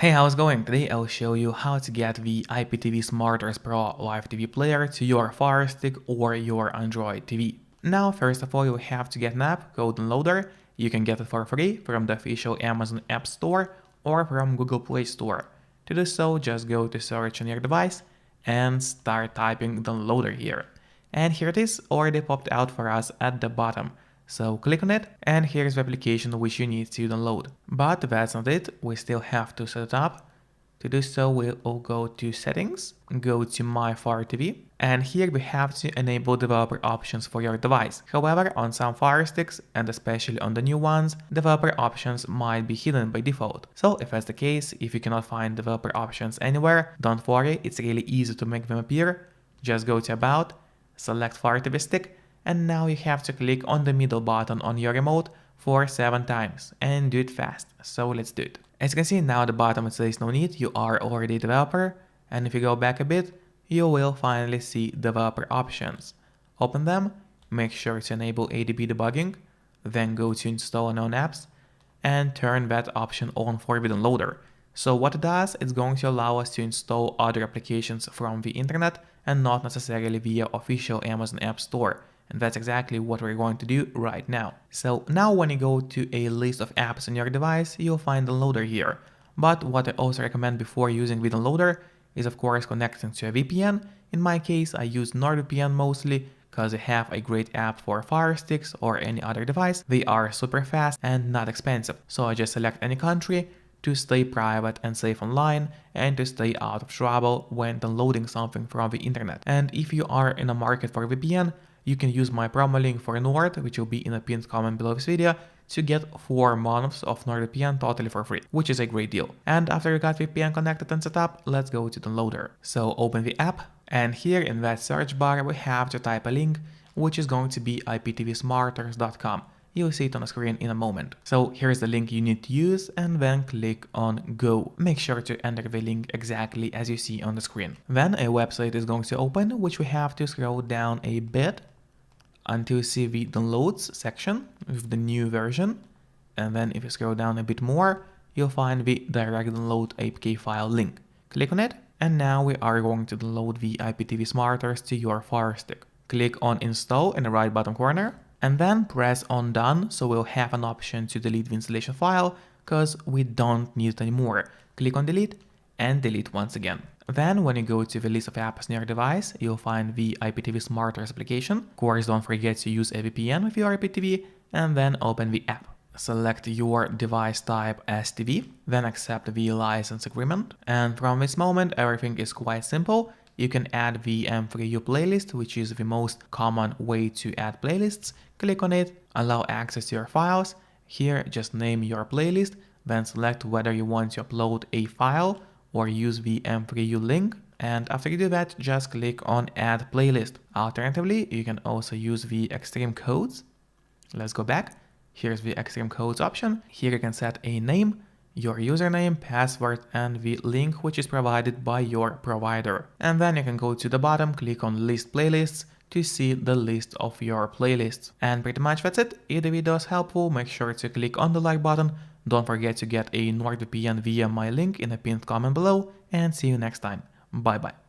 Hey, how's it going? Today I'll show you how to get the IPTV Smarters Pro Live TV player to your Firestick or your Android TV. Now, first of all, you have to get an app called Downloader. You can get it for free from the official Amazon App Store or from Google Play Store. To do so, just go to search on your device and start typing Downloader here. And here it is, already popped out for us at the bottom. So click on it, and here's the application which you need to download. But that's not it, we still have to set it up. To do so, we'll go to Settings, go to My Fire TV, and here we have to enable developer options for your device. However, on some Fire Sticks, and especially on the new ones, developer options might be hidden by default. So if that's the case, if you cannot find developer options anywhere, don't worry, it's really easy to make them appear. Just go to About, select Fire TV Stick, and now you have to click on the middle button on your remote for 7 times and do it fast. So let's do it. As you can see now at the bottom it says no need, you are already a developer, and if you go back a bit, you will finally see developer options. Open them, make sure to enable ADB debugging, then go to install unknown apps and turn that option on for the downloader. So what it does, it's going to allow us to install other applications from the internet and not necessarily via official Amazon App Store. And that's exactly what we're going to do right now. So now when you go to a list of apps on your device, you'll find Downloader here. But what I also recommend before using the Downloader is of course connecting to a VPN. In my case, I use NordVPN mostly because they have a great app for Fire Sticks or any other device. They are super fast and not expensive. So I just select any country to stay private and safe online and to stay out of trouble when downloading something from the internet. And if you are in a market for VPN, you can use my promo link for Nord, which will be in a pinned comment below this video, to get 4 months of NordVPN totally for free, which is a great deal. And after you got VPN connected and set up, let's go to Downloader. So open the app, and here in that search bar we have to type a link, which is going to be iptvsmarters.com. You'll see it on the screen in a moment. So here's the link you need to use, and then click on Go. Make sure to enter the link exactly as you see on the screen. Then a website is going to open, which we have to scroll down a bit until you see the downloads section with the new version. And then if you scroll down a bit more, you'll find the direct download APK file link. Click on it, and now we are going to download the IPTV Smarters to your Fire Stick. Click on Install in the right bottom corner, and then press on Done, so we'll have an option to delete the installation file because we don't need it anymore. Click on Delete and delete once again. Then when you go to the list of apps on your device, you'll find the IPTV Smarters application. Of course, don't forget to use a VPN with your IPTV, and then open the app. Select your device type as TV, then accept the license agreement. And from this moment, everything is quite simple. You can add the M3U playlist, which is the most common way to add playlists. Click on it, allow access to your files. Here, just name your playlist, then select whether you want to upload a file or use the M3U link. And after you do that, just click on Add Playlist. Alternatively, you can also use the Extreme Codes. Let's go back. Here's the Extreme Codes option. Here you can set a name, your username, password, and the link which is provided by your provider. And then you can go to the bottom, click on List Playlists to see the list of your playlists. And pretty much that's it. If the video is helpful, make sure to click on the like button. Don't forget to get a NordVPN via my link in the pinned comment below, and see you next time. Bye bye.